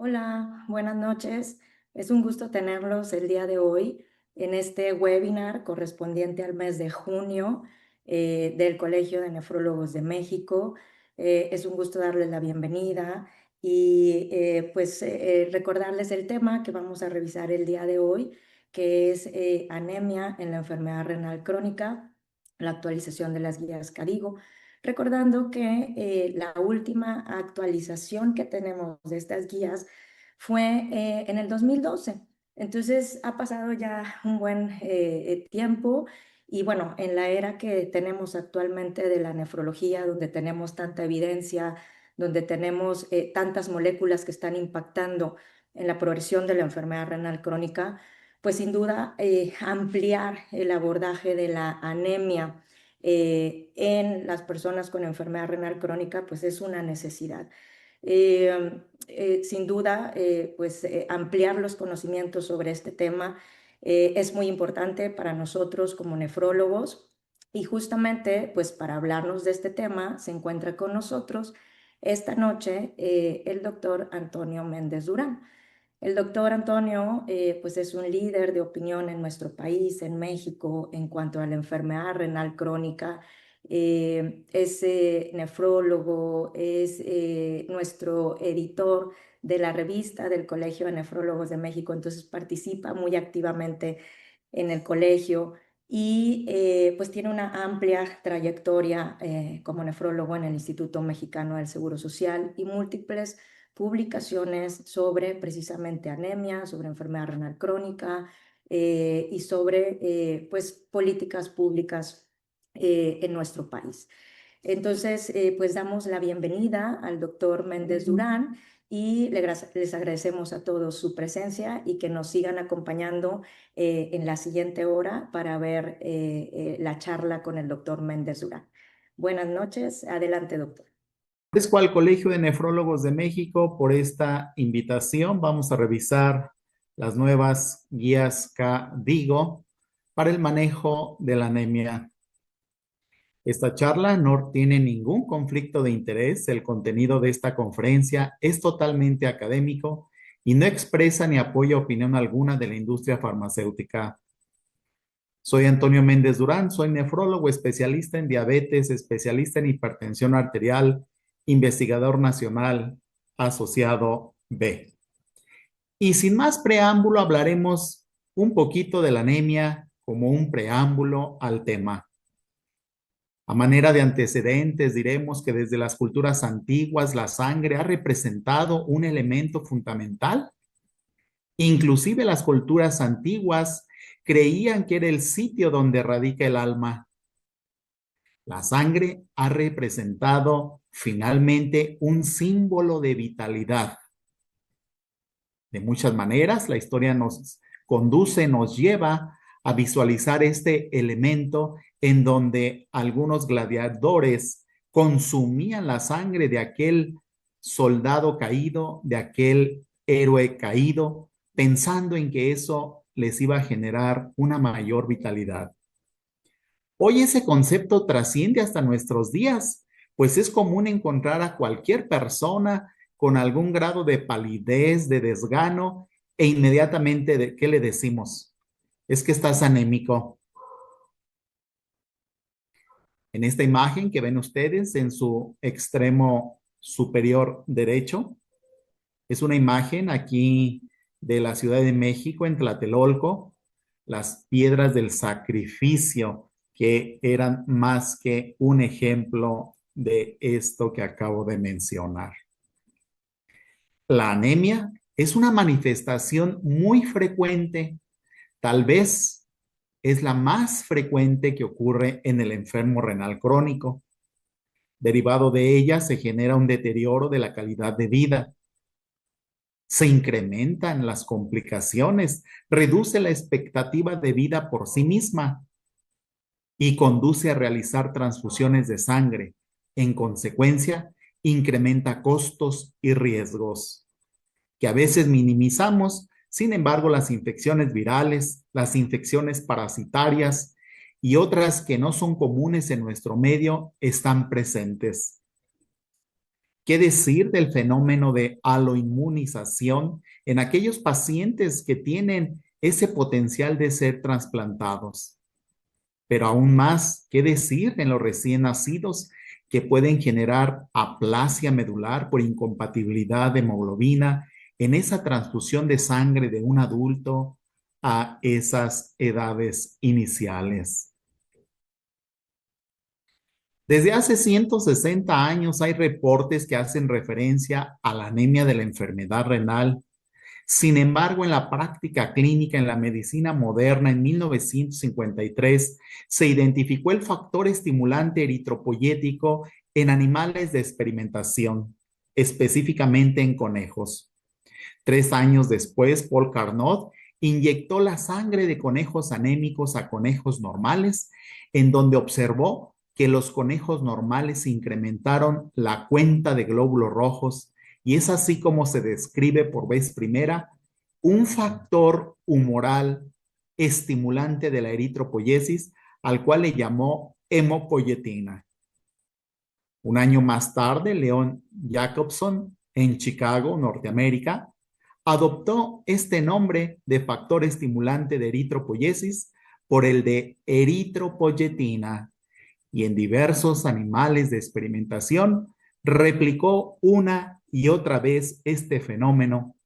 Hola, buenas noches. Es un gusto tenerlos el día de hoy en este webinar correspondiente al mes de junio del Colegio de Nefrólogos de México. Es un gusto darles la bienvenida y recordarles el tema que vamos a revisar el día de hoy, que es anemia en la enfermedad renal crónica, la actualización de las guías Carigo. Recordando que la última actualización que tenemos de estas guías fue en el 2012. Entonces ha pasado ya un buen tiempo y bueno, en la era que tenemos actualmente de la nefrología, donde tenemos tanta evidencia, donde tenemos tantas moléculas que están impactando en la progresión de la enfermedad renal crónica, pues sin duda ampliar el abordaje de la anemia en las personas con enfermedad renal crónica, pues es una necesidad. Sin duda, ampliar los conocimientos sobre este tema es muy importante para nosotros como nefrólogos y justamente, pues para hablarnos de este tema, se encuentra con nosotros esta noche el doctor Antonio Méndez Durán. El doctor Antonio, pues es un líder de opinión en nuestro país, en México, en cuanto a la enfermedad renal crónica. Es nefrólogo, es nuestro editor de la revista del Colegio de Nefrólogos de México, entonces participa muy activamente en el colegio y pues tiene una amplia trayectoria como nefrólogo en el Instituto Mexicano del Seguro Social y múltiples publicaciones sobre precisamente anemia, sobre enfermedad renal crónica y sobre pues políticas públicas en nuestro país. Entonces, pues damos la bienvenida al doctor Méndez Durán y les agradecemos a todos su presencia y que nos sigan acompañando en la siguiente hora para ver la charla con el doctor Méndez Durán. Buenas noches. Adelante, doctor. Agradezco al Colegio de Nefrólogos de México por esta invitación. Vamos a revisar las nuevas guías KDIGO para el manejo de la anemia. Esta charla no tiene ningún conflicto de interés. El contenido de esta conferencia es totalmente académico y no expresa ni apoya opinión alguna de la industria farmacéutica. Soy Antonio Méndez Durán, soy nefrólogo, especialista en diabetes, especialista en hipertensión arterial, investigador nacional asociado B. Y sin más preámbulo, hablaremos un poquito de la anemia como un preámbulo al tema. A manera de antecedentes, diremos que desde las culturas antiguas la sangre ha representado un elemento fundamental. Inclusive las culturas antiguas creían que era el sitio donde radica el alma. La sangre ha representado finalmente un símbolo de vitalidad. De muchas maneras, la historia nos conduce, nos lleva a visualizar este elemento en donde algunos gladiadores consumían la sangre de aquel soldado caído, de aquel héroe caído, pensando en que eso les iba a generar una mayor vitalidad. Hoy ese concepto trasciende hasta nuestros días, pues es común encontrar a cualquier persona con algún grado de palidez, de desgano, e inmediatamente, ¿qué le decimos? Es que estás anémico. En esta imagen que ven ustedes en su extremo superior derecho, es una imagen aquí de la Ciudad de México, en Tlatelolco, las piedras del sacrificio, que eran más que un ejemplo de esto que acabo de mencionar. La anemia es una manifestación muy frecuente, tal vez es la más frecuente que ocurre en el enfermo renal crónico. Derivado de ella se genera un deterioro de la calidad de vida. Se incrementan las complicaciones, reduce la expectativa de vida por sí misma y conduce a realizar transfusiones de sangre. En consecuencia, incrementa costos y riesgos que a veces minimizamos. Sin embargo, las infecciones virales, las infecciones parasitarias y otras que no son comunes en nuestro medio están presentes. ¿Qué decir del fenómeno de aloinmunización en aquellos pacientes que tienen ese potencial de ser trasplantados? Pero aún más, ¿qué decir en los recién nacidos que pueden generar aplasia medular por incompatibilidad de hemoglobina en esa transfusión de sangre de un adulto a esas edades iniciales? Desde hace 160 años hay reportes que hacen referencia a la anemia de la enfermedad renal. Sin embargo, en la práctica clínica en la medicina moderna, en 1953, se identificó el factor estimulante eritropoyético en animales de experimentación, específicamente en conejos. 3 años después, Paul Carnot inyectó la sangre de conejos anémicos a conejos normales, en donde observó que los conejos normales incrementaron la cuenta de glóbulos rojos, y es así como se describe por vez primera un factor humoral estimulante de la eritropoyesis, al cual le llamó hemopoyetina. Un año más tarde, Leon Jacobson, en Chicago, Norteamérica, adoptó este nombre de factor estimulante de eritropoyesis por el de eritropoyetina, y en diversos animales de experimentación replicó una y otra vez este fenómeno.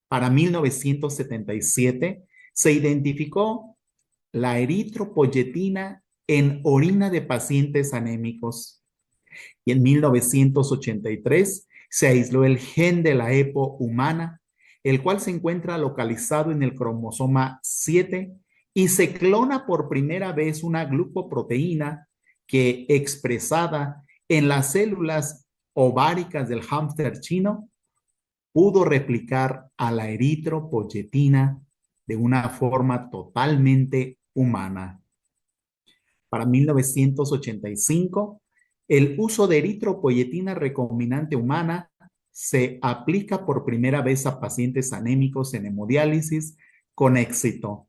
Para 1977 se identificó la eritropoyetina en orina de pacientes anémicos, y en 1983 se aisló el gen de la EPO humana, el cual se encuentra localizado en el cromosoma 7, y se clona por primera vez una glucoproteína que, expresada en las células ováricas del hámster chino, pudo replicar a la eritropoyetina de una forma totalmente humana. Para 1985, el uso de eritropoyetina recombinante humana se aplica por primera vez a pacientes anémicos en hemodiálisis con éxito.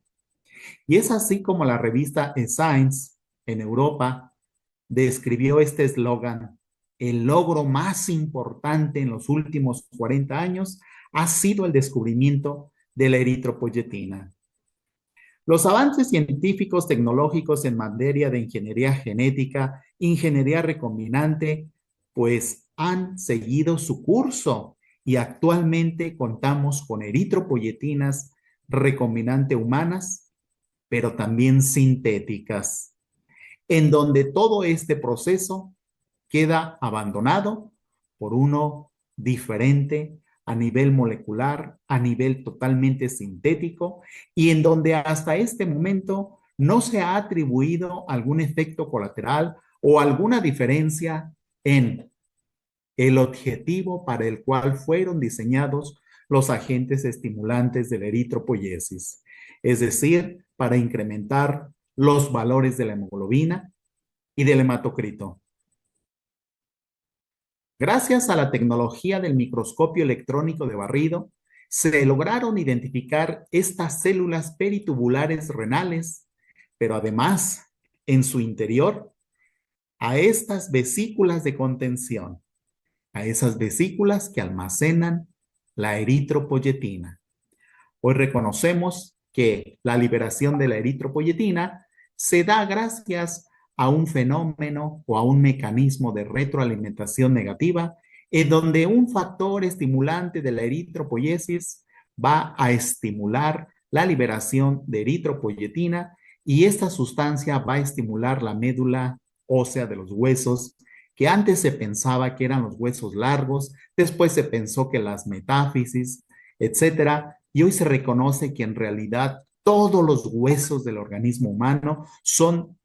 Y es así como la revista Science en Europa describió este eslogan: el logro más importante en los últimos 40 años ha sido el descubrimiento de la eritropoyetina. Los avances científicos tecnológicos en materia de ingeniería genética, ingeniería recombinante, pues han seguido su curso, y actualmente contamos con eritropoyetinas recombinante humanas, pero también sintéticas, en donde todo este proceso queda abandonado por uno diferente a nivel molecular, a nivel totalmente sintético, y en donde hasta este momento no se ha atribuido algún efecto colateral o alguna diferencia en el objetivo para el cual fueron diseñados los agentes estimulantes de la eritropoyesis, es decir, para incrementar los valores de la hemoglobina y del hematocrito. Gracias a la tecnología del microscopio electrónico de barrido, se lograron identificar estas células peritubulares renales, pero además, en su interior, a estas vesículas de contención, a esas vesículas que almacenan la eritropoyetina. Hoy reconocemos que la liberación de la eritropoyetina se da gracias a un fenómeno o a un mecanismo de retroalimentación negativa, en donde un factor estimulante de la eritropoyesis va a estimular la liberación de eritropoyetina, y esta sustancia va a estimular la médula ósea de los huesos, que antes se pensaba que eran los huesos largos, después se pensó que las metáfisis, etcétera, y hoy se reconoce que en realidad todos los huesos del organismo humano son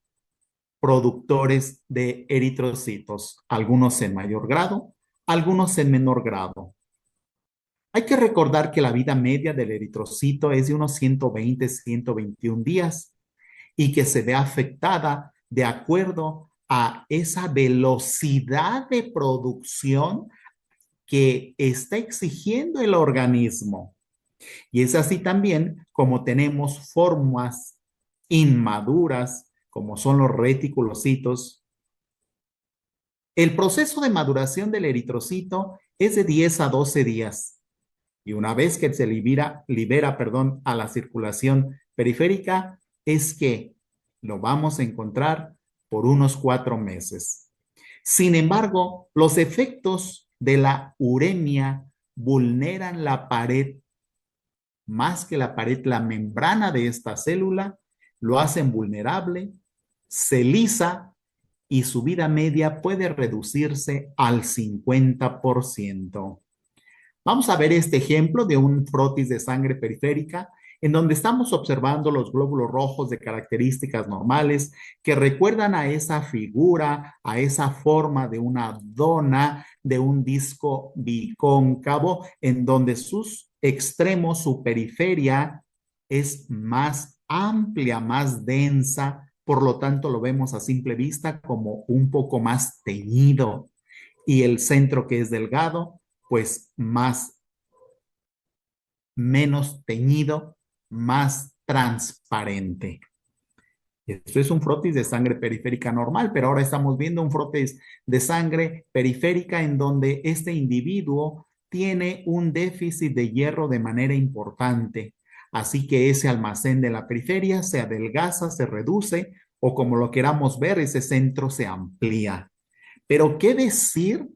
productores de eritrocitos, algunos en mayor grado, algunos en menor grado. Hay que recordar que la vida media del eritrocito es de unos 120, 121 días, y que se ve afectada de acuerdo a esa velocidad de producción que está exigiendo el organismo. Y es así también como tenemos formas inmaduras, como son los reticulocitos, El proceso de maduración del eritrocito es de 10 a 12 días. Y una vez que se libera a la circulación periférica, es que lo vamos a encontrar por unos 4 meses. Sin embargo, los efectos de la uremia vulneran la pared, más que la pared, la membrana de esta célula, lo hacen vulnerable, se lisa y su vida media puede reducirse al 50%. Vamos a ver este ejemplo de un frotis de sangre periférica en donde estamos observando los glóbulos rojos de características normales que recuerdan a esa figura, a esa forma de una dona, de un disco bicóncavo, en donde sus extremos, su periferia, es más amplia, más densa, por lo tanto lo vemos a simple vista como un poco más teñido. Y el centro, que es delgado, pues menos teñido, más transparente. Esto es un frotis de sangre periférica normal, pero ahora estamos viendo un frotis de sangre periférica en donde este individuo tiene un déficit de hierro de manera importante. Así que ese almacén de la periferia se adelgaza, se reduce, o como lo queramos ver, ese centro se amplía. Pero, ¿qué decir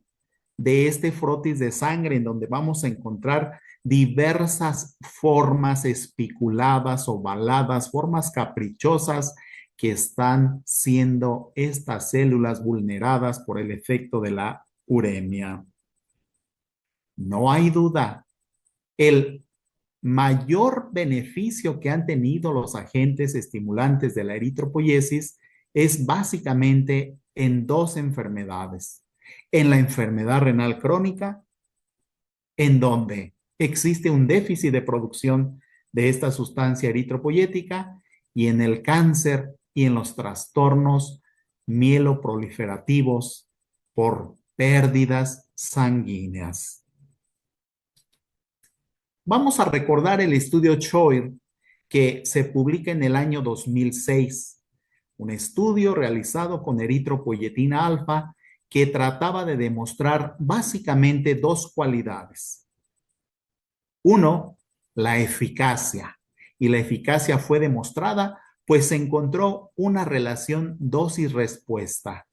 de este frotis de sangre en donde vamos a encontrar diversas formas espiculadas, ovaladas, formas caprichosas que están siendo estas células vulneradas por el efecto de la uremia? No hay duda, el mayor beneficio que han tenido los agentes estimulantes de la eritropoyesis es básicamente en dos enfermedades. En la enfermedad renal crónica, en donde existe un déficit de producción de esta sustancia eritropoyética, y en el cáncer y en los trastornos mieloproliferativos por pérdidas sanguíneas. Vamos a recordar el estudio Choir que se publica en el año 2006, un estudio realizado con eritropoyetina alfa que trataba de demostrar básicamente dos cualidades. Uno, la eficacia. Y la eficacia fue demostrada, pues se encontró una relación dosis-respuesta.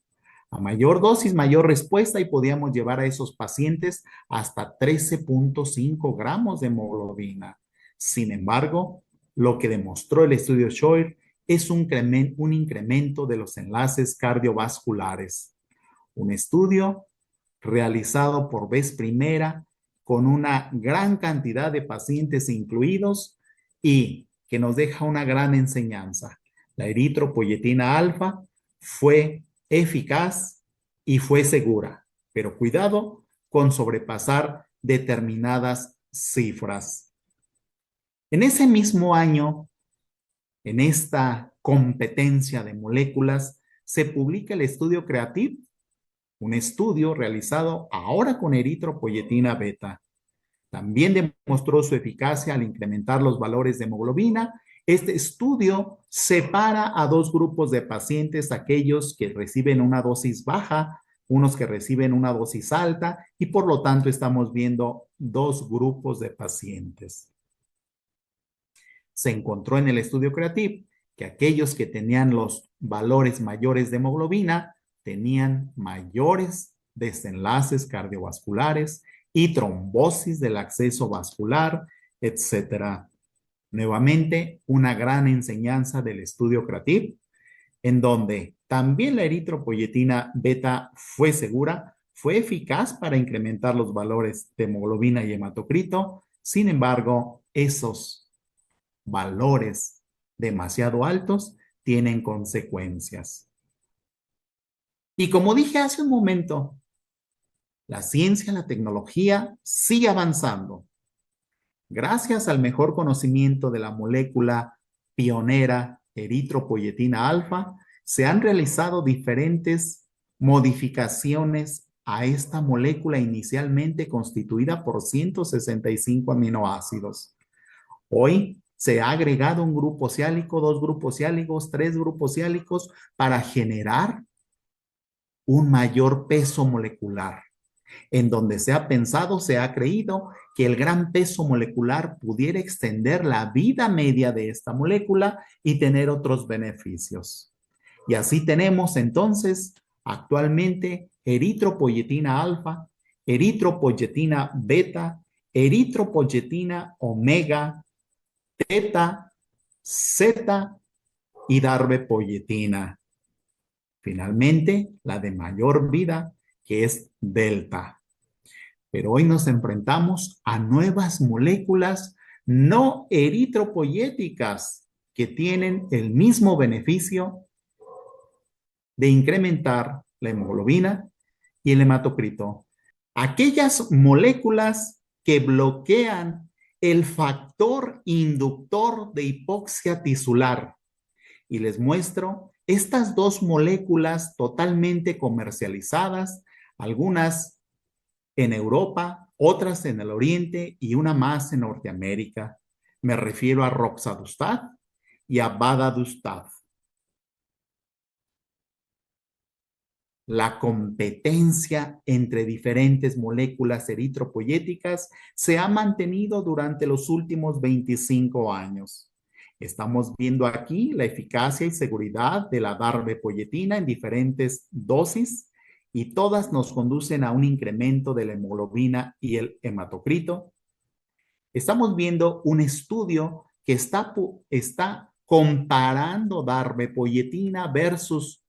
A mayor dosis, mayor respuesta, y podíamos llevar a esos pacientes hasta 13.5 gramos de hemoglobina. Sin embargo, lo que demostró el estudio Schoer es un incremento de los enlaces cardiovasculares. Un estudio realizado por vez primera con una gran cantidad de pacientes incluidos y que nos deja una gran enseñanza. La eritropoyetina alfa fue eficaz y fue segura, pero cuidado con sobrepasar determinadas cifras. En ese mismo año, en esta competencia de moléculas, se publica el estudio CREATIVE, un estudio realizado ahora con eritropoyetina beta. También demostró su eficacia al incrementar los valores de hemoglobina. Este estudio separa a dos grupos de pacientes, aquellos que reciben una dosis baja, unos que reciben una dosis alta, y por lo tanto estamos viendo dos grupos de pacientes. Se encontró en el estudio CREATIVE que aquellos que tenían los valores mayores de hemoglobina tenían mayores desenlaces cardiovasculares y trombosis del acceso vascular, etcétera. Nuevamente, una gran enseñanza del estudio CREATIVE, en donde también la eritropoyetina beta fue segura, fue eficaz para incrementar los valores de hemoglobina y hematocrito. Sin embargo, esos valores demasiado altos tienen consecuencias. Y como dije hace un momento, la ciencia, la tecnología sigue avanzando. Gracias al mejor conocimiento de la molécula pionera eritropoyetina alfa, se han realizado diferentes modificaciones a esta molécula inicialmente constituida por 165 aminoácidos. Hoy se ha agregado un grupo siálico, dos grupos siálicos, tres grupos siálicos para generar un mayor peso molecular. En donde se ha pensado, se ha creído que el gran peso molecular pudiera extender la vida media de esta molécula y tener otros beneficios. Y así tenemos entonces actualmente eritropoyetina alfa, eritropoyetina beta, eritropoyetina omega, teta, zeta y darbepoyetina. Finalmente, la de mayor vida, que es delta. Pero hoy nos enfrentamos a nuevas moléculas no eritropoyéticas que tienen el mismo beneficio de incrementar la hemoglobina y el hematocrito. Aquellas moléculas que bloquean el factor inductor de hipoxia tisular. Y les muestro estas dos moléculas totalmente comercializadas, algunas en Europa, otras en el Oriente y una más en Norteamérica. Me refiero a roxadustat y a vadadustat. La competencia entre diferentes moléculas eritropoyéticas se ha mantenido durante los últimos 25 años. Estamos viendo aquí la eficacia y seguridad de la darbepoyetina en diferentes dosis y todas nos conducen a un incremento de la hemoglobina y el hematocrito. Estamos viendo un estudio que está comparando darbepoyetina versus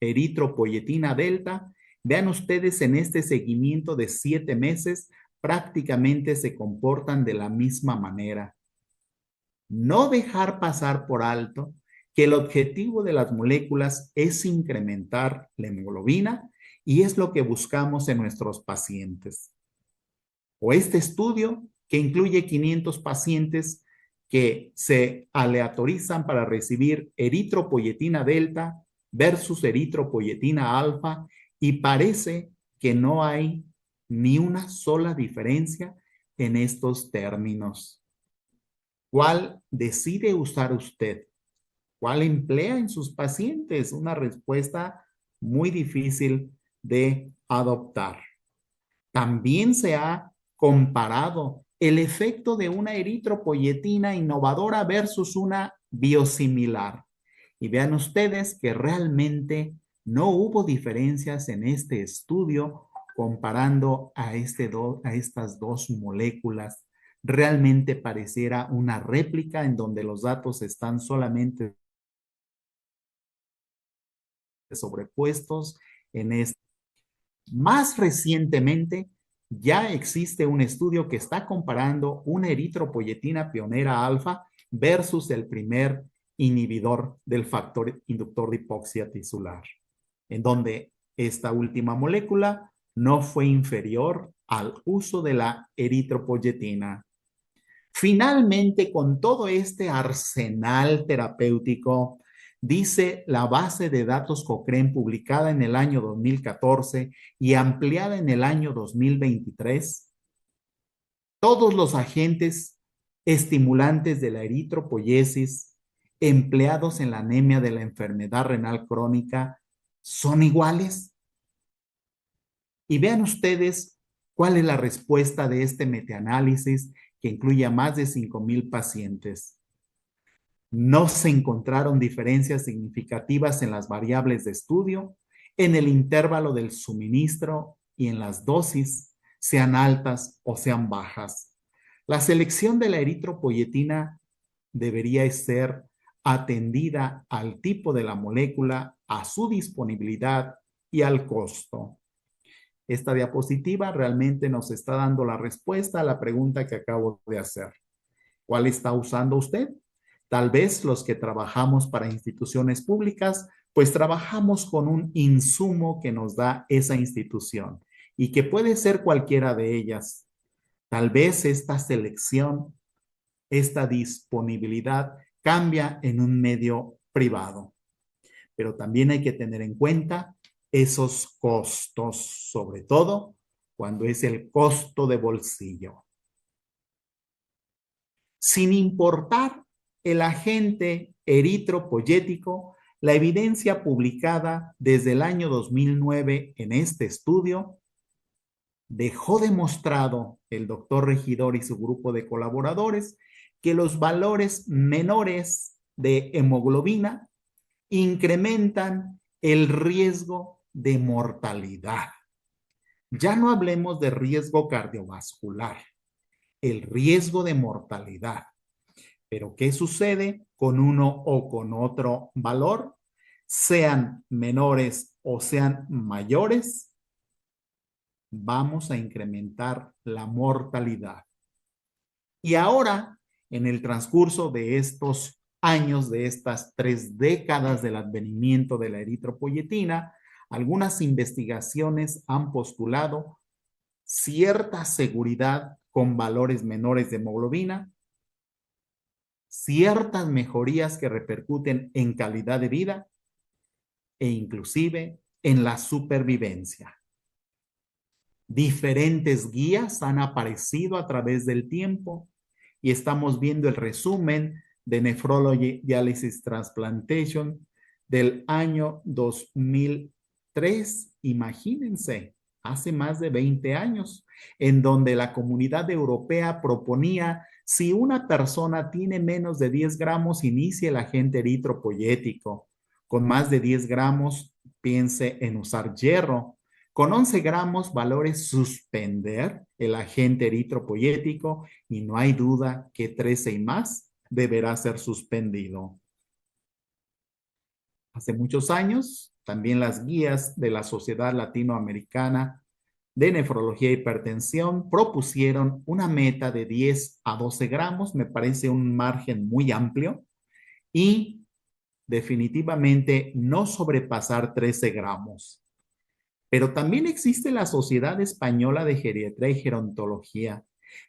eritropoyetina delta. Vean ustedes en este seguimiento de 7 meses, prácticamente se comportan de la misma manera. No dejar pasar por alto que el objetivo de las moléculas es incrementar la hemoglobina y es lo que buscamos en nuestros pacientes. O este estudio que incluye 500 pacientes que se aleatorizan para recibir eritropoyetina delta versus eritropoyetina alfa y parece que no hay ni una sola diferencia en estos términos. ¿Cuál decide usar usted? ¿Cuál emplea en sus pacientes? Una respuesta muy difícil de adoptar. También se ha comparado el efecto de una eritropoyetina innovadora versus una biosimilar. Y vean ustedes que realmente no hubo diferencias en este estudio comparando a estas dos moléculas. Realmente pareciera una réplica en donde los datos están solamente sobrepuestos en este. Más recientemente, ya existe un estudio que está comparando una eritropoyetina pionera alfa versus el primer inhibidor del factor inductor de hipoxia tisular, en donde esta última molécula no fue inferior al uso de la eritropoyetina. Finalmente, con todo este arsenal terapéutico, dice la base de datos Cochrane publicada en el año 2014 y ampliada en el año 2023, todos los agentes estimulantes de la eritropoyesis empleados en la anemia de la enfermedad renal crónica son iguales. Y vean ustedes cuál es la respuesta de este metaanálisis que incluye a más de 5,000 pacientes. No se encontraron diferencias significativas en las variables de estudio, en el intervalo del suministro y en las dosis, sean altas o sean bajas. La selección de la eritropoyetina debería ser atendida al tipo de la molécula, a su disponibilidad y al costo. Esta diapositiva realmente nos está dando la respuesta a la pregunta que acabo de hacer. ¿Cuál está usando usted? Tal vez los que trabajamos para instituciones públicas, pues trabajamos con un insumo que nos da esa institución y que puede ser cualquiera de ellas. Tal vez esta selección, esta disponibilidad cambia en un medio privado, pero también hay que tener en cuenta esos costos, sobre todo cuando es el costo de bolsillo. Sin importar el agente eritropoyético, La evidencia publicada desde el año 2009 en este estudio dejó demostrado el doctor Regidor y su grupo de colaboradores que los valores menores de hemoglobina incrementan el riesgo de mortalidad. Ya no hablemos de riesgo cardiovascular, el riesgo de mortalidad. Pero ¿qué sucede con uno o con otro valor? Sean menores o sean mayores, vamos a incrementar la mortalidad. Y ahora, en el transcurso de estos años, de estas 3 décadas del advenimiento de la eritropoyetina, algunas investigaciones han postulado cierta seguridad con valores menores de hemoglobina, ciertas mejorías que repercuten en calidad de vida e inclusive en la supervivencia. Diferentes guías han aparecido a través del tiempo y estamos viendo el resumen de Nephrology Dialysis Transplantation del año 2003. Imagínense, hace más de 20 años, en donde la comunidad europea proponía: si una persona tiene menos de 10 gramos, inicie el agente eritropoyético. Con más de 10 gramos, piense en usar hierro. Con 11 gramos, valores suspender el agente eritropoyético y no hay duda que 13 y más deberá ser suspendido. Hace muchos años, también las guías de la Sociedad Latinoamericana de Nefrología e Hipertensión propusieron una meta de 10 a 12 gramos, me parece un margen muy amplio, y definitivamente no sobrepasar 13 gramos. Pero también existe la Sociedad Española de Geriatría y Gerontología,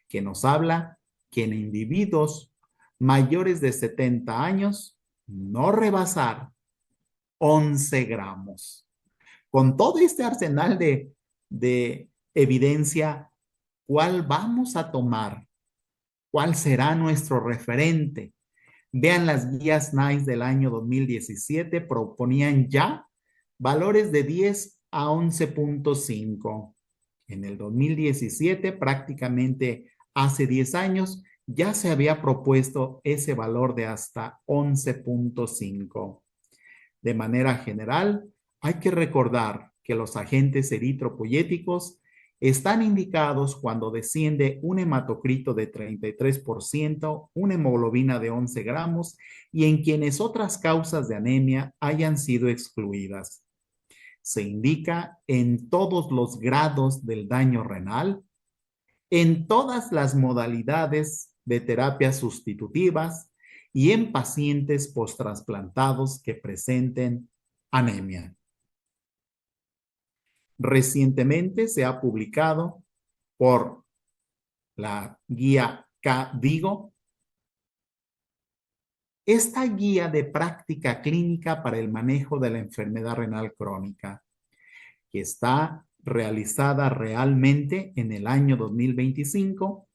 que nos habla que en individuos mayores de 70 años no rebasar 11 gramos. Con todo este arsenal de evidencia, ¿cuál vamos a tomar? ¿Cuál será nuestro referente? Vean las guías NICE del año 2017, proponían ya valores de 10 a 11.5. En el 2017, prácticamente hace 10 años, ya se había propuesto ese valor de hasta 11.5. De manera general, hay que recordar que los agentes eritropoyéticos están indicados cuando desciende un hematocrito de 33%, una hemoglobina de 11 gramos y en quienes otras causas de anemia hayan sido excluidas. Se indica en todos los grados del daño renal, en todas las modalidades de terapias sustitutivas y en pacientes posttransplantados que presenten anemia. Recientemente se ha publicado por la guía KDIGO esta guía de práctica clínica para el manejo de la enfermedad renal crónica, que está realizada realmente en el año 2025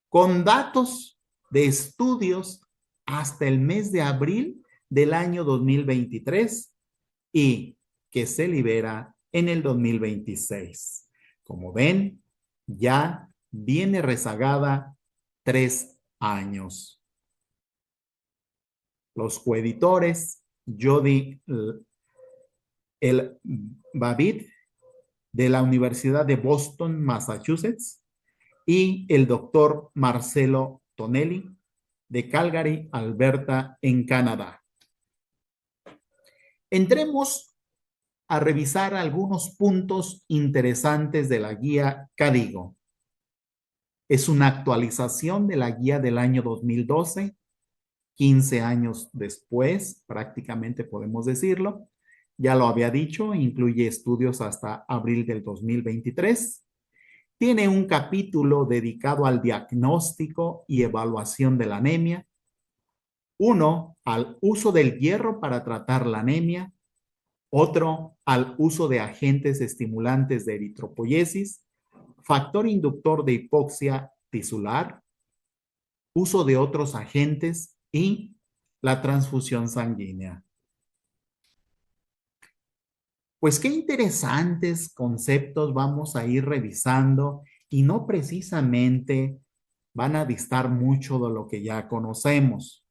con datos de estudios hasta el mes de abril del año 2023 y que se libera en el 2026. Como ven, ya viene rezagada 3 años. Los coeditores, Jody El Babid, de la Universidad de Boston, Massachusetts, y el doctor Marcelo Tonelli, de Calgary, Alberta, en Canadá. Entremos a revisar algunos puntos interesantes de la guía KDIGO. Es una actualización de la guía del año 2012, 15 años después, prácticamente podemos decirlo. Ya lo había dicho, incluye estudios hasta abril del 2023. Tiene un capítulo dedicado al diagnóstico y evaluación de la anemia, uno al uso del hierro para tratar la anemia, otro al uso de agentes estimulantes de eritropoyesis, factor inductor de hipoxia tisular, uso de otros agentes y la transfusión sanguínea. Pues qué interesantes conceptos vamos a ir revisando y no precisamente van a distar mucho de lo que ya conocemos.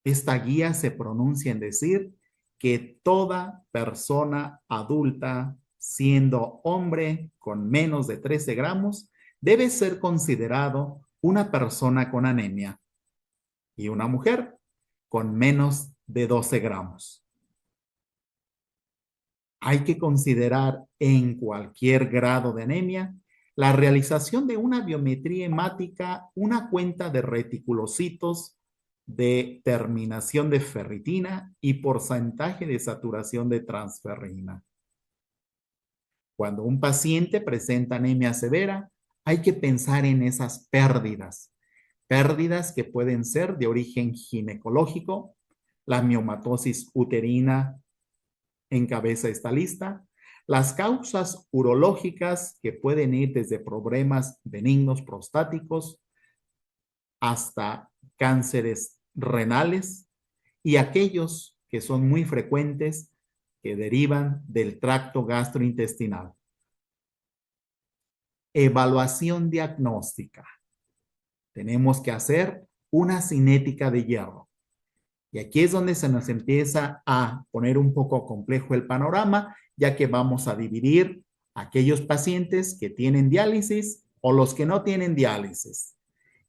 Esta guía se pronuncia en decir que toda persona adulta, siendo hombre con menos de 13 gramos, debe ser considerado una persona con anemia y una mujer con menos de 12 gramos. Hay que considerar en cualquier grado de anemia la realización de una biometría hemática, una cuenta de reticulocitos, de terminación de ferritina y porcentaje de saturación de transferrina. Cuando un paciente presenta anemia severa, hay que pensar en esas pérdidas que pueden ser de origen ginecológico, la miomatosis uterina encabeza esta lista. Las causas urológicas que pueden ir desde problemas benignos prostáticos hasta cánceres renales y aquellos que son muy frecuentes que derivan del tracto gastrointestinal. Evaluación diagnóstica. Tenemos que hacer una cinética de hierro. Y aquí es donde se nos empieza a poner un poco complejo el panorama, ya que vamos a dividir aquellos pacientes que tienen diálisis o los que no tienen diálisis.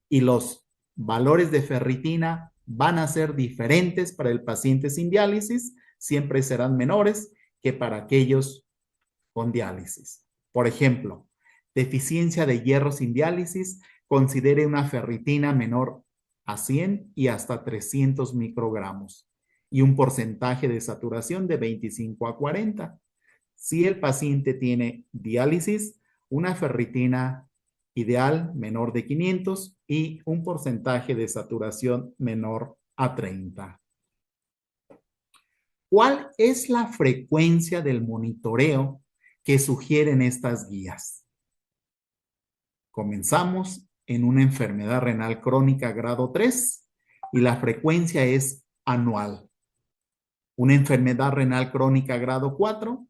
Y los valores de ferritina van a ser diferentes para el paciente sin diálisis, siempre serán menores que para aquellos con diálisis. Por ejemplo, deficiencia de hierro sin diálisis, considere una ferritina menor a 100 y hasta 300 microgramos y un porcentaje de saturación de 25 a 40. Si el paciente tiene diálisis, una ferritina ideal menor de 500 y un porcentaje de saturación menor a 30. ¿Cuál es la frecuencia del monitoreo que sugieren estas guías? Comenzamos en una enfermedad renal crónica grado 3 y la frecuencia es anual. Una enfermedad renal crónica grado 4,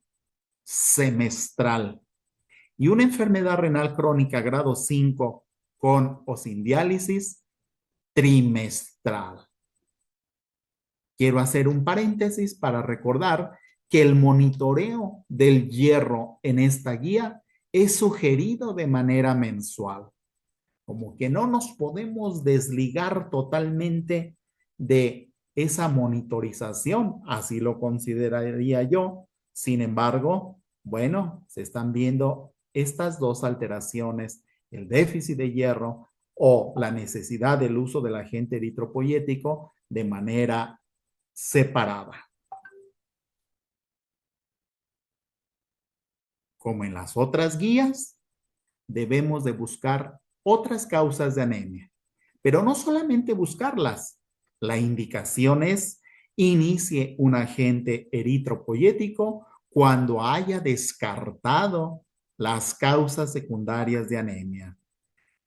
semestral. Y una enfermedad renal crónica grado 5 con o sin diálisis, trimestral. Quiero hacer un paréntesis para recordar que el monitoreo del hierro en esta guía es sugerido de manera mensual. Como que no nos podemos desligar totalmente de esa monitorización, así lo consideraría yo. Sin embargo, bueno, se están viendo estas dos alteraciones, el déficit de hierro o la necesidad del uso del agente eritropoyético de manera separada. Como en las otras guías, debemos de buscar otras causas de anemia, pero no solamente buscarlas. La indicación es inicie un agente eritropoyético cuando haya descartado las causas secundarias de anemia.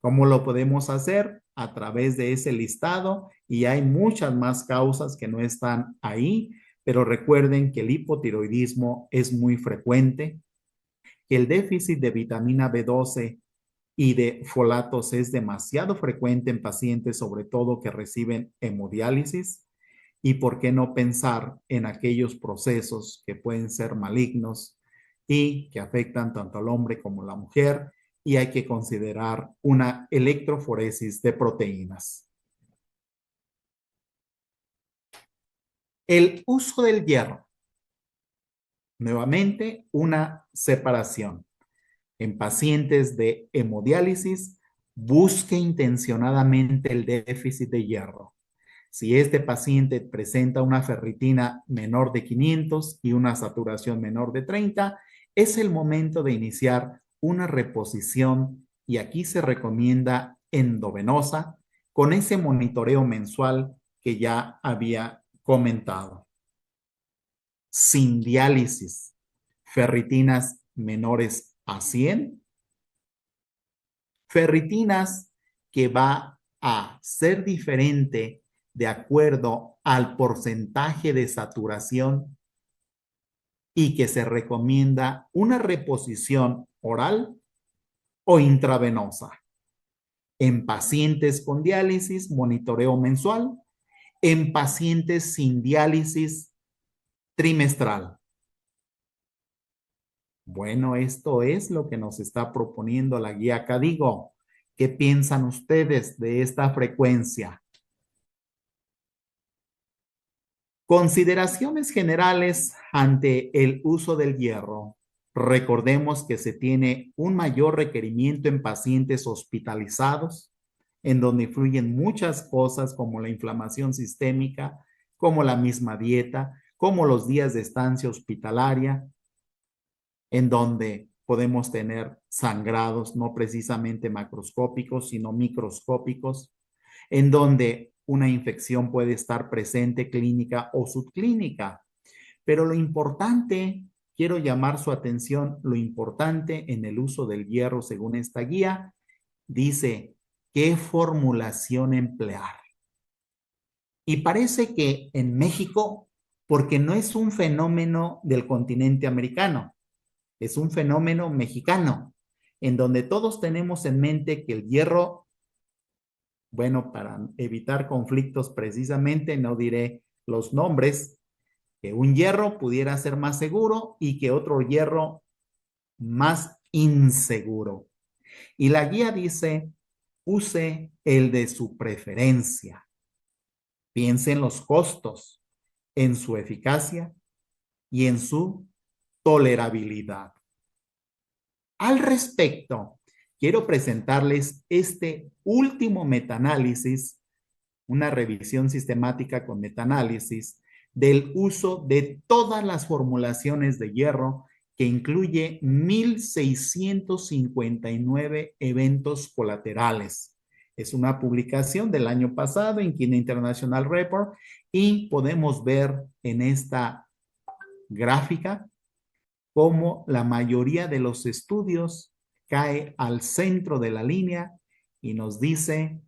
¿Cómo lo podemos hacer? A través de ese listado, y hay muchas más causas que no están ahí, pero recuerden que el hipotiroidismo es muy frecuente, que el déficit de vitamina B12 y de folatos es demasiado frecuente en pacientes, sobre todo que reciben hemodiálisis. Y por qué no pensar en aquellos procesos que pueden ser malignos y que afectan tanto al hombre como a la mujer, y hay que considerar una electroforesis de proteínas. El uso del hierro. Nuevamente, una separación. En pacientes de hemodiálisis, busque intencionadamente el déficit de hierro. Si este paciente presenta una ferritina menor de 500 y una saturación menor de 30, es el momento de iniciar una reposición, y aquí se recomienda endovenosa con ese monitoreo mensual que ya había comentado. Sin diálisis, ferritinas menores a 100, ferritinas que va a ser diferente de acuerdo al porcentaje de saturación y que se recomienda una reposición oral o intravenosa. En pacientes con diálisis, monitoreo mensual. En pacientes sin diálisis, trimestral. Bueno, esto es lo que nos está proponiendo la guía KDIGO. ¿Qué piensan ustedes de esta frecuencia? Consideraciones generales ante el uso del hierro. Recordemos que se tiene un mayor requerimiento en pacientes hospitalizados, en donde influyen muchas cosas como la inflamación sistémica, como la misma dieta, como los días de estancia hospitalaria, en donde podemos tener sangrados no precisamente macroscópicos, sino microscópicos, en donde una infección puede estar presente clínica o subclínica. Pero lo importante, quiero llamar su atención, lo importante en el uso del hierro según esta guía, dice qué formulación emplear. Y parece que en México, porque no es un fenómeno del continente americano, es un fenómeno mexicano, en donde todos tenemos en mente que el hierro, bueno, para evitar conflictos precisamente, no diré los nombres, que un hierro pudiera ser más seguro y que otro hierro más inseguro. Y la guía dice, use el de su preferencia. Piense en los costos, en su eficacia y en su tolerabilidad. Al respecto, quiero presentarles este último metaanálisis, una revisión sistemática con metaanálisis del uso de todas las formulaciones de hierro que incluye 1,659 eventos colaterales. Es una publicación del año pasado en Kidney International Report y podemos ver en esta gráfica cómo la mayoría de los estudios cae al centro de la línea y nos dice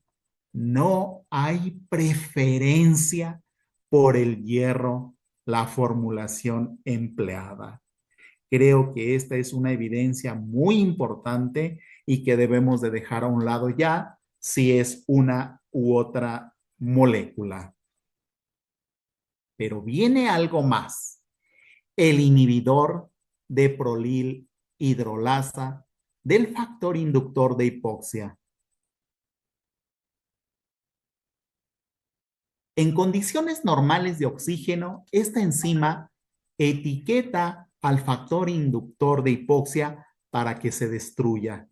no hay preferencia por el hierro, la formulación empleada. Creo que esta es una evidencia muy importante y que debemos de dejar a un lado ya si es una u otra molécula. Pero viene algo más. El inhibidor de prolil hidrolasa del factor inductor de hipoxia. En condiciones normales de oxígeno, esta enzima etiqueta al factor inductor de hipoxia para que se destruya.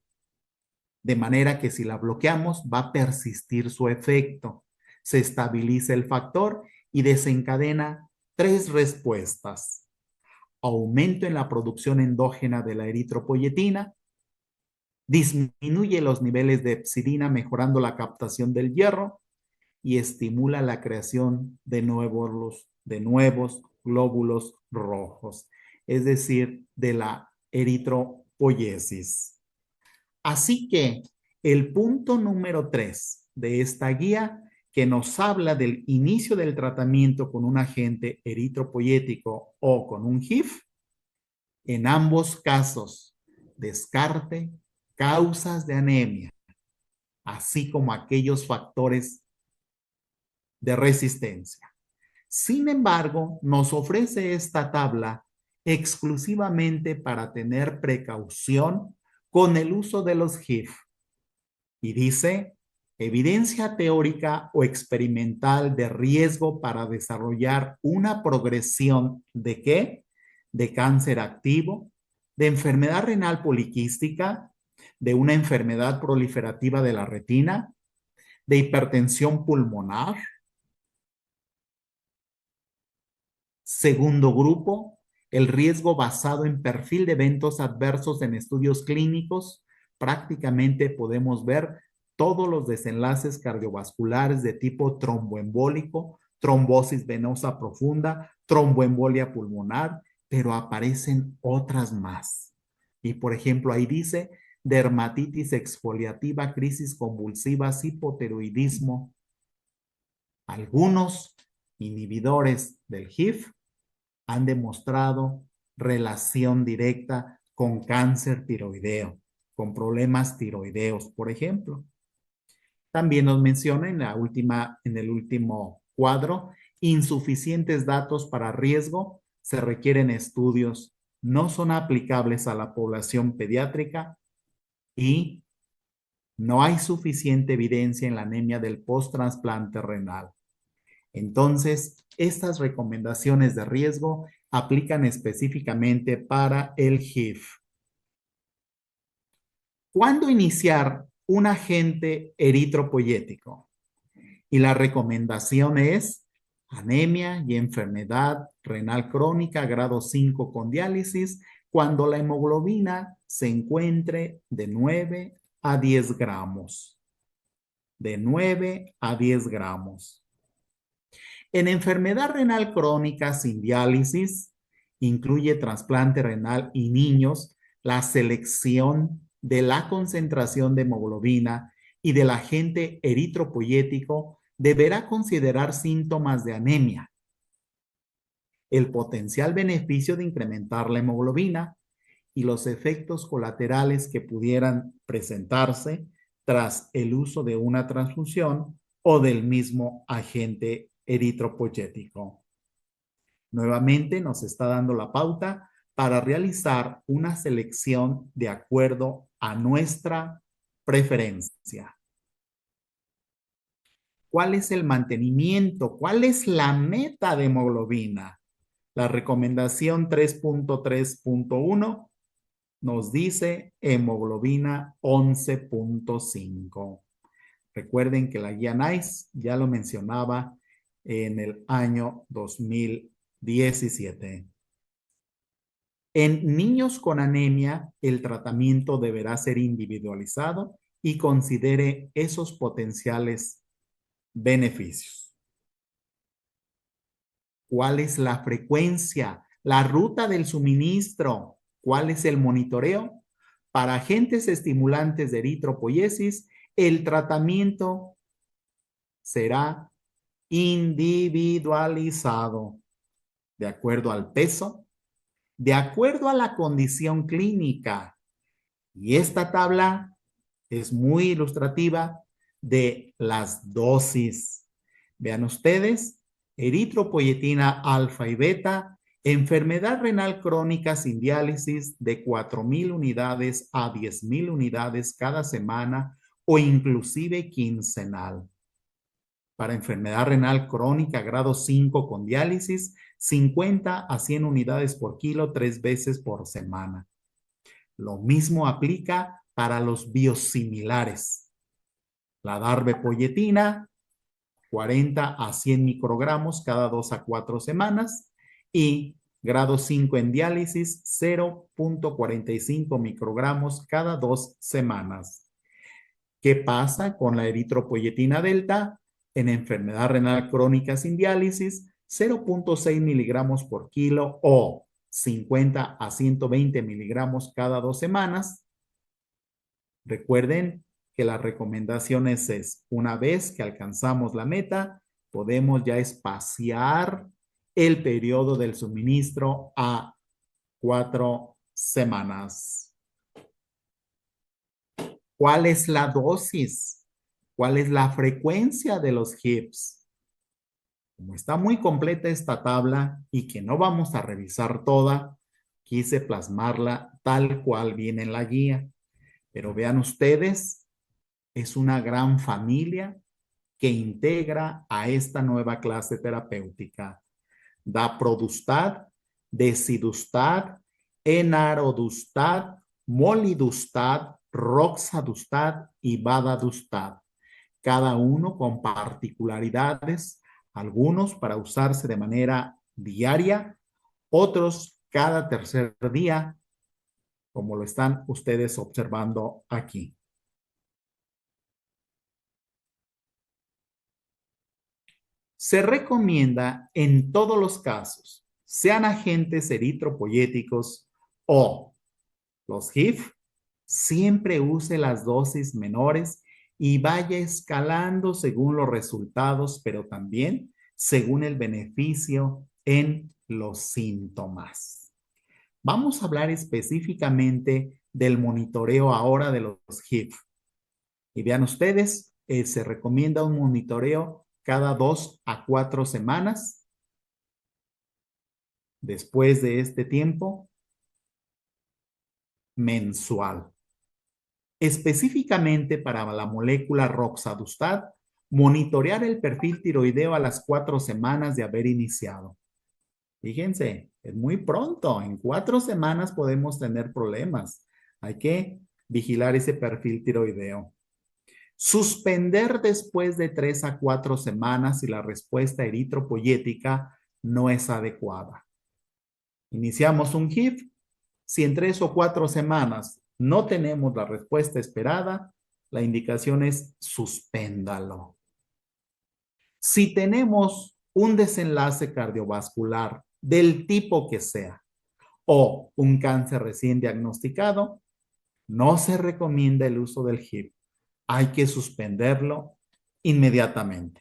De manera que si la bloqueamos va a persistir su efecto. Se estabiliza el factor y desencadena 3 respuestas. Aumento en la producción endógena de la eritropoyetina, disminuye los niveles de hepcidina mejorando la captación del hierro y estimula la creación de nuevos glóbulos rojos, es decir, de la eritropoyesis. Así que el punto número 3 de esta guía que nos habla del inicio del tratamiento con un agente eritropoyético o con un HIF, en ambos casos, descarte causas de anemia, así como aquellos factores de resistencia. Sin embargo, nos ofrece esta tabla exclusivamente para tener precaución con el uso de los HIF. Y dice, evidencia teórica o experimental de riesgo para desarrollar una progresión ¿de qué? De cáncer activo, de enfermedad renal poliquística, de una enfermedad proliferativa de la retina, de hipertensión pulmonar. Segundo grupo, el riesgo basado en perfil de eventos adversos en estudios clínicos. Prácticamente podemos ver todos los desenlaces cardiovasculares de tipo tromboembólico, trombosis venosa profunda, tromboembolia pulmonar, pero aparecen otras más. Y por ejemplo, ahí dice dermatitis exfoliativa, crisis convulsivas, hipotiroidismo. Algunos inhibidores del HIF han demostrado relación directa con cáncer tiroideo, con problemas tiroideos, por ejemplo. También nos menciona en el último cuadro, insuficientes datos para riesgo, se requieren estudios, no son aplicables a la población pediátrica y no hay suficiente evidencia en la anemia del post-trasplante renal. Entonces, estas recomendaciones de riesgo aplican específicamente para el HIV. ¿Cuándo iniciar un agente eritropoyético? Y la recomendación es anemia y enfermedad renal crónica grado 5 con diálisis cuando la hemoglobina se encuentre de 9 a 10 gramos. De 9 a 10 gramos. En enfermedad renal crónica sin diálisis, incluye trasplante renal y niños, la selección de la concentración de hemoglobina y del agente eritropoyético deberá considerar síntomas de anemia, el potencial beneficio de incrementar la hemoglobina y los efectos colaterales que pudieran presentarse tras el uso de una transfusión o del mismo agente eritropoyético. Nuevamente nos está dando la pauta para realizar una selección de acuerdo a nuestra preferencia. ¿Cuál es el mantenimiento? ¿Cuál es la meta de hemoglobina? La recomendación 3.3.1 nos dice hemoglobina 11.5. Recuerden que la guía NICE ya lo mencionaba en el año 2017. En niños con anemia, el tratamiento deberá ser individualizado y considere esos potenciales beneficios. ¿Cuál es la frecuencia? La ruta del suministro. ¿Cuál es el monitoreo? Para agentes estimulantes de eritropoyesis, el tratamiento será individualizado de acuerdo al peso, de acuerdo a la condición clínica. Y esta tabla es muy ilustrativa de las dosis. Vean ustedes, eritropoyetina alfa y beta, enfermedad renal crónica sin diálisis de 4,000 unidades a 10,000 unidades cada semana o inclusive quincenal. Para enfermedad renal crónica grado 5 con diálisis, 50 a 100 unidades por kilo 3 veces por semana. Lo mismo aplica para los biosimilares. La darbepoyetina, 40 a 100 microgramos cada 2 a 4 semanas y grado 5 en diálisis, 0.45 microgramos cada 2 semanas. ¿Qué pasa con la eritropoyetina delta? En enfermedad renal crónica sin diálisis, 0.6 miligramos por kilo o 50 a 120 miligramos cada 2 semanas. Recuerden que las recomendaciones es, una vez que alcanzamos la meta, podemos ya espaciar el periodo del suministro a 4 semanas. ¿Cuál es la dosis? ¿Cuál es la frecuencia de los HIPs? Como está muy completa esta tabla y que no vamos a revisar toda, quise plasmarla tal cual viene en la guía. Pero vean ustedes, es una gran familia que integra a esta nueva clase terapéutica. Daprodustat, desidustat, enarodustat, molidustat, roxadustat y vadadustat. Cada uno con particularidades, algunos para usarse de manera diaria, otros cada tercer día, como lo están ustedes observando aquí. Se recomienda en todos los casos, sean agentes eritropoyéticos o los HIF, siempre use las dosis menores y vaya escalando según los resultados, pero también según el beneficio en los síntomas. Vamos a hablar específicamente del monitoreo ahora de los HIV. Y vean ustedes, se recomienda un monitoreo cada 2 a 4 semanas. Después de este tiempo, mensual. Específicamente para la molécula roxadustat, monitorear el perfil tiroideo a las 4 semanas de haber iniciado. Fíjense, es muy pronto. En 4 semanas podemos tener problemas. Hay que vigilar ese perfil tiroideo. Suspender después de 3 a 4 semanas si la respuesta eritropoyética no es adecuada. Iniciamos un HIV. Si en 3 o 4 semanas no tenemos la respuesta esperada, la indicación es suspéndalo. Si tenemos un desenlace cardiovascular del tipo que sea o un cáncer recién diagnosticado, no se recomienda el uso del HIV. Hay que suspenderlo inmediatamente.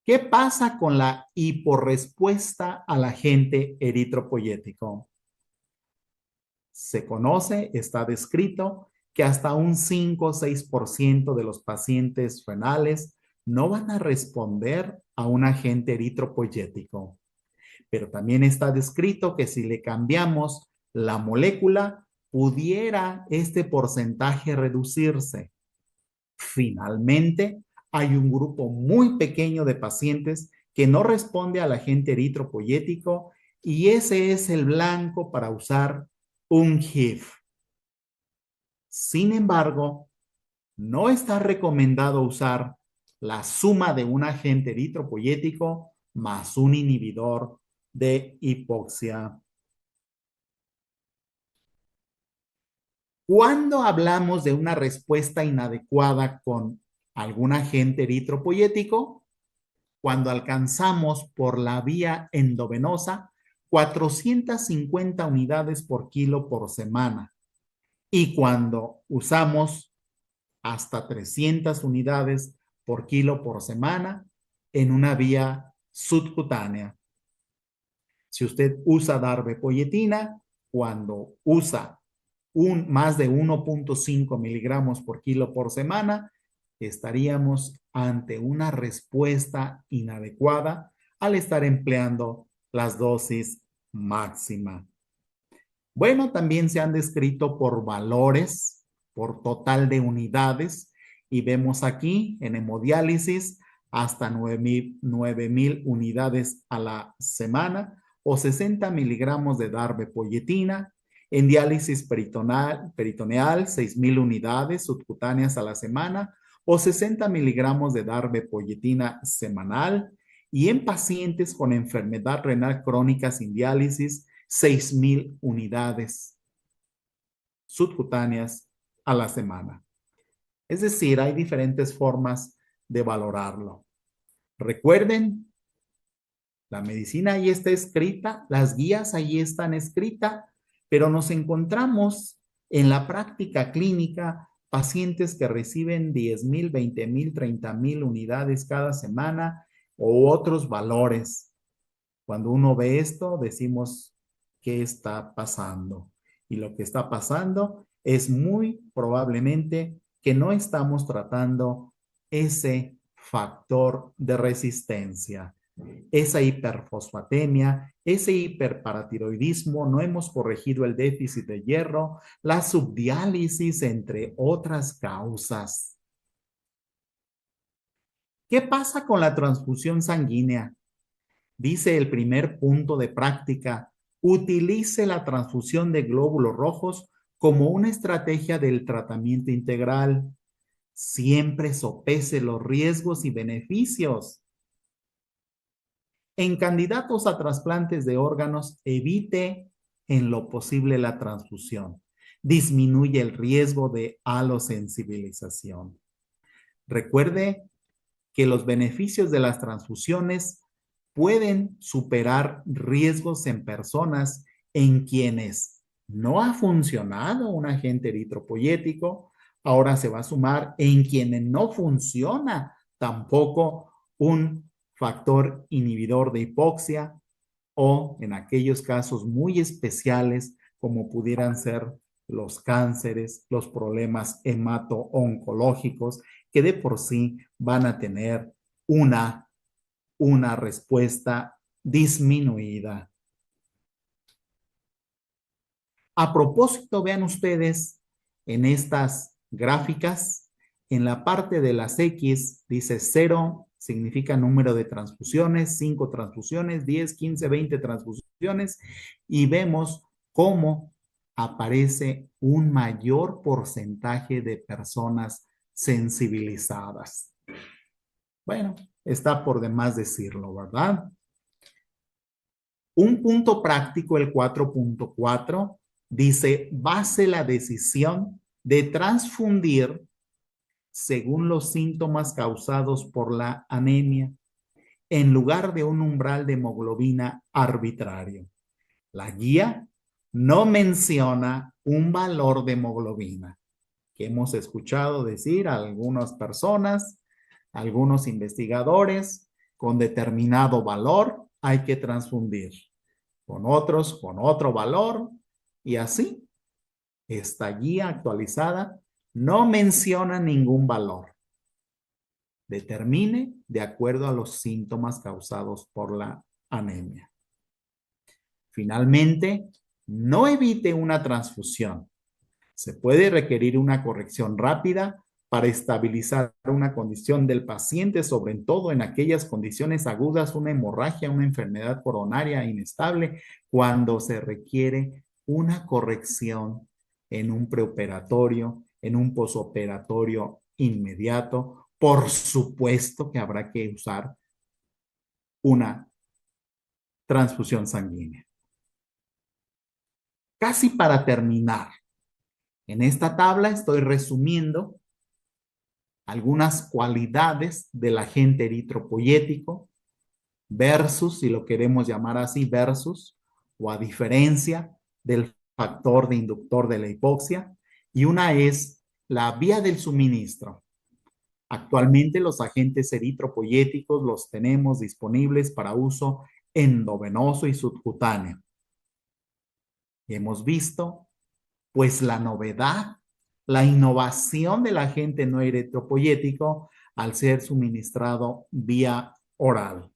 ¿Qué pasa con la hiporrespuesta al agente eritropoyético? Se conoce, está descrito, que hasta un 5 o 6% de los pacientes renales no van a responder a un agente eritropoyético. Pero también está descrito que si le cambiamos la molécula, pudiera este porcentaje reducirse. Finalmente, hay un grupo muy pequeño de pacientes que no responde al agente eritropoyético y ese es el blanco para usar un HIV. Sin embargo, no está recomendado usar la suma de un agente eritropoyético más un inhibidor de hipoxia. Cuando hablamos de una respuesta inadecuada con algún agente eritropoyético, cuando alcanzamos por la vía endovenosa 450 unidades por kilo por semana y cuando usamos hasta 300 unidades por kilo por semana en una vía subcutánea. Si usted usa darbepoyetina, cuando usa más de 1.5 miligramos por kilo por semana, estaríamos ante una respuesta inadecuada al estar empleando las dosis máxima. Bueno, también se han descrito por valores, por total de unidades, y vemos aquí en hemodiálisis hasta 9,000 unidades a la semana o 60 miligramos de darbepoyetina. En diálisis peritoneal 6,000 unidades subcutáneas a la semana o 60 miligramos de darbepoyetina semanal. Y en pacientes con enfermedad renal crónica sin diálisis, 6,000 unidades subcutáneas a la semana. Es decir, hay diferentes formas de valorarlo. Recuerden, la medicina ahí está escrita, las guías ahí están escritas, pero nos encontramos en la práctica clínica pacientes que reciben 10,000, 20,000, 30,000 unidades cada semana o otros valores. Cuando uno ve esto, decimos, ¿qué está pasando? Y lo que está pasando es muy probablemente que no estamos tratando ese factor de resistencia, esa hiperfosfatemia, ese hiperparatiroidismo, no hemos corregido el déficit de hierro, la subdiálisis, entre otras causas. ¿Qué pasa con la transfusión sanguínea? Dice el primer punto de práctica, utilice la transfusión de glóbulos rojos como una estrategia del tratamiento integral. Siempre sopese los riesgos y beneficios. En candidatos a trasplantes de órganos, evite en lo posible la transfusión. Disminuye el riesgo de alosensibilización. Recuerde que los beneficios de las transfusiones pueden superar riesgos en personas en quienes no ha funcionado un agente eritropoyético. Ahora se va a sumar en quienes no funciona tampoco un factor inhibidor de hipoxia o en aquellos casos muy especiales como pudieran ser los cánceres, los problemas hemato-oncológicos, que de por sí van a tener una respuesta disminuida. A propósito, vean ustedes en estas gráficas, en la parte de las X dice 0 significa número de transfusiones, 5 transfusiones, 10, 15, 20 transfusiones y vemos cómo aparece un mayor porcentaje de personas sensibilizadas. Bueno, está por demás decirlo, ¿verdad? Un punto práctico, el 4.4, dice, base la decisión de transfundir según los síntomas causados por la anemia, en lugar de un umbral de hemoglobina arbitrario. La guía no menciona un valor de hemoglobina, que hemos escuchado decir a algunas personas, algunos investigadores, con determinado valor hay que transfundir, con otros con otro valor, y así. Esta guía actualizada no menciona ningún valor. Determine de acuerdo a los síntomas causados por la anemia. Finalmente, no evite una transfusión. Se puede requerir una corrección rápida para estabilizar una condición del paciente, sobre todo en aquellas condiciones agudas, una hemorragia, una enfermedad coronaria inestable, cuando se requiere una corrección en un preoperatorio, en un posoperatorio inmediato. Por supuesto que habrá que usar una transfusión sanguínea. Casi para terminar, en esta tabla estoy resumiendo algunas cualidades del agente eritropoyético versus, si lo queremos llamar así, versus o a diferencia del factor de inductor de la hipoxia, y una es la vía del suministro. Actualmente los agentes eritropoyéticos los tenemos disponibles para uso endovenoso y subcutáneo. Y hemos visto, pues, la novedad, la innovación del agente no eritropoyético al ser suministrado vía oral.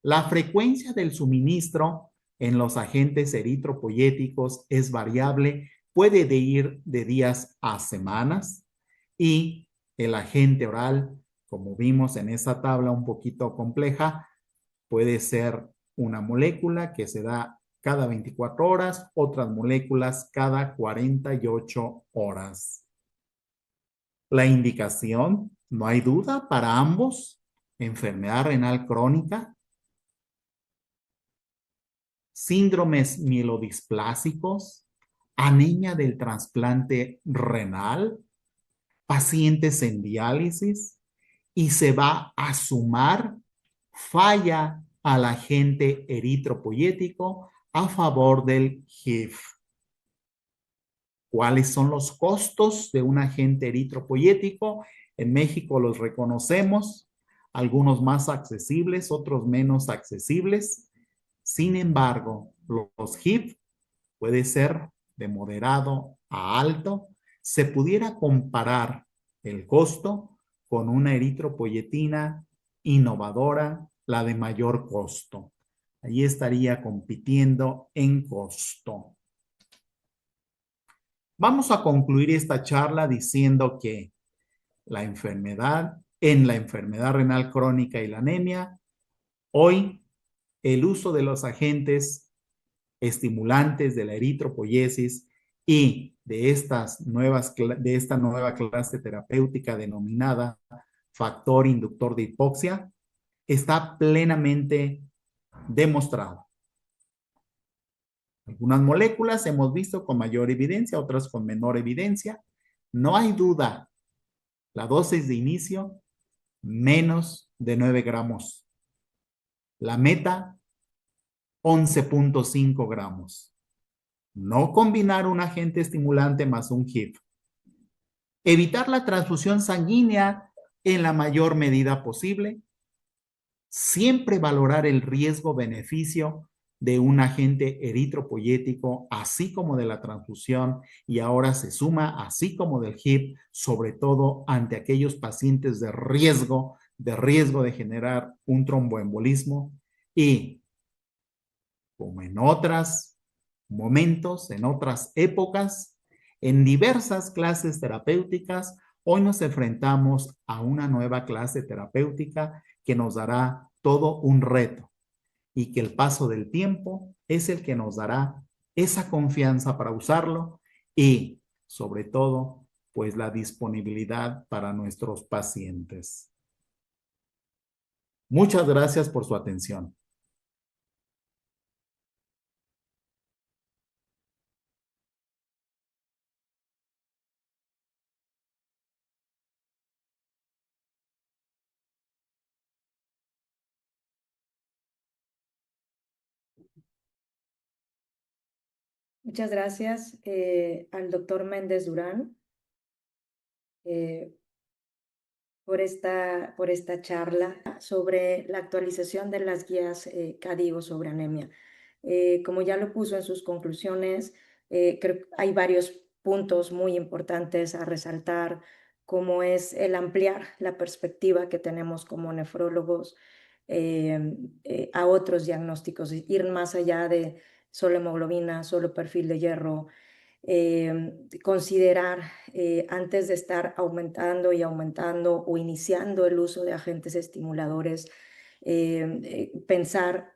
La frecuencia del suministro en los agentes eritropoyéticos es variable, puede ir de días a semanas, y el agente oral, como vimos en esta tabla un poquito compleja, puede ser una molécula que se da cada 24 horas, otras moléculas cada 48 horas. La indicación, no hay duda, para ambos, enfermedad renal crónica, síndromes mielodisplásicos, anemia del trasplante renal, pacientes en diálisis, y se va a sumar falla al agente eritropoyético a favor del HIV. ¿Cuáles son los costos de un agente eritropoyético? En México los reconocemos, algunos más accesibles, otros menos accesibles. Sin embargo, los HIV puede ser de moderado a alto. Se pudiera comparar el costo con una eritropoyetina innovadora, la de mayor costo. Ahí estaría compitiendo en costo. Vamos a concluir esta charla diciendo que en la enfermedad renal crónica y la anemia, hoy el uso de los agentes estimulantes de la eritropoyesis y de esta nueva clase terapéutica denominada factor inductor de hipoxia está plenamente demostrado. Algunas moléculas hemos visto con mayor evidencia, otras con menor evidencia. No hay duda, la dosis de inicio, menos de 9 gramos. La meta, 11.5 gramos. No combinar un agente estimulante más un HIV. Evitar la transfusión sanguínea en la mayor medida posible. siempre valorar el riesgo-beneficio de un agente eritropoyético, así como de la transfusión, y ahora se suma, así como del HIP, sobre todo ante aquellos pacientes de riesgo de generar un tromboembolismo. Y como en otros momentos, en otras épocas, en diversas clases terapéuticas, hoy nos enfrentamos a una nueva clase terapéutica que nos dará todo un reto y que el paso del tiempo es el que nos dará esa confianza para usarlo y, sobre todo, pues la disponibilidad para nuestros pacientes. Muchas gracias por su atención. Muchas gracias al doctor Méndez Durán eh, por esta charla sobre la actualización de las guías CADIGO sobre anemia. Como ya lo puso en sus conclusiones, creo que hay varios puntos muy importantes a resaltar, como es el ampliar la perspectiva que tenemos como nefrólogos a otros diagnósticos, ir más allá de solo hemoglobina, solo perfil de hierro, considerar antes de estar aumentando y aumentando o iniciando el uso de agentes estimuladores, pensar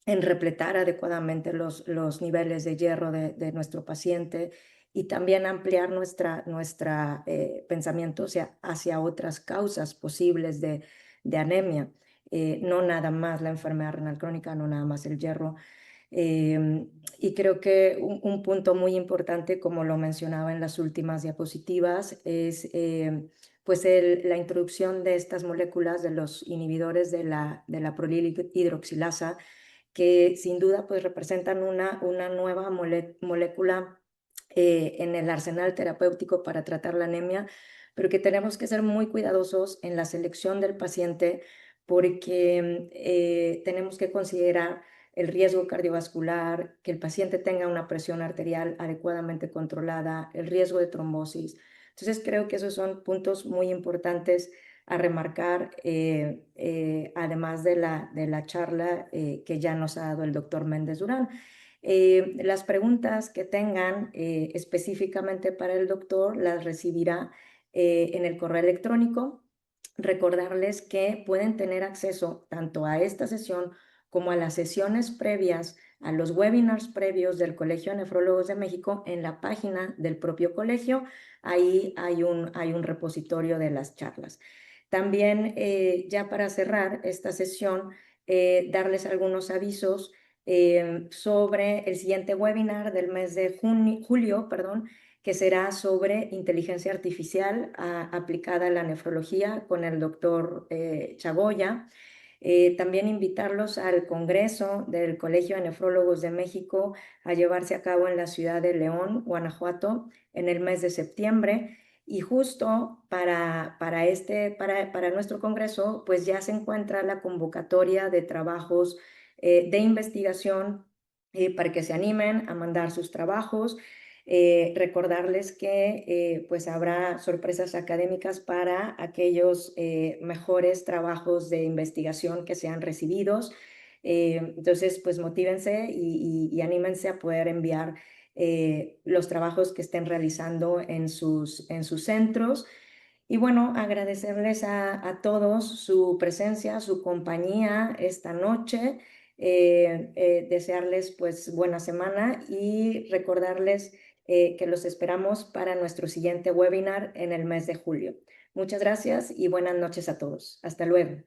en repletar adecuadamente los niveles de hierro de nuestro paciente y también ampliar nuestra pensamiento hacia otras causas posibles de anemia. No nada más la enfermedad renal crónica, no nada más el hierro. Y creo que un punto muy importante, como lo mencionaba en las últimas diapositivas, es pues la introducción de estas moléculas, de los inhibidores de la prolilhidroxilasa, que sin duda pues representan una nueva molécula en el arsenal terapéutico para tratar la anemia, pero que tenemos que ser muy cuidadosos en la selección del paciente porque tenemos que considerar el riesgo cardiovascular, que el paciente tenga una presión arterial adecuadamente controlada, el riesgo de trombosis. Entonces creo que esos son puntos muy importantes a remarcar, además de la charla que ya nos ha dado el doctor Méndez Durán. Las preguntas que tengan específicamente para el doctor las recibirá en el correo electrónico. Recordarles que pueden tener acceso tanto a esta sesión como a las sesiones previas, a los webinars previos del Colegio de Nefrólogos de México en la página del propio colegio. Ahí hay un repositorio de las charlas. También, ya para cerrar esta sesión, darles algunos avisos sobre el siguiente webinar del mes de julio, que será sobre inteligencia artificial aplicada a la nefrología con el doctor Chagoya. También invitarlos al Congreso del Colegio de Nefrólogos de México a llevarse a cabo en la ciudad de León, Guanajuato, en el mes de septiembre. Y justo para nuestro congreso, pues ya se encuentra la convocatoria de trabajos de investigación para que se animen a mandar sus trabajos. Recordarles que pues habrá sorpresas académicas para aquellos mejores trabajos de investigación que sean recibidos. Entonces, pues motívense y anímense a poder enviar los trabajos que estén realizando en sus centros. Y bueno, agradecerles a todos su presencia, su compañía esta noche, desearles pues buena semana y recordarles que los esperamos para nuestro siguiente webinar en el mes de julio. Muchas gracias y buenas noches a todos. Hasta luego.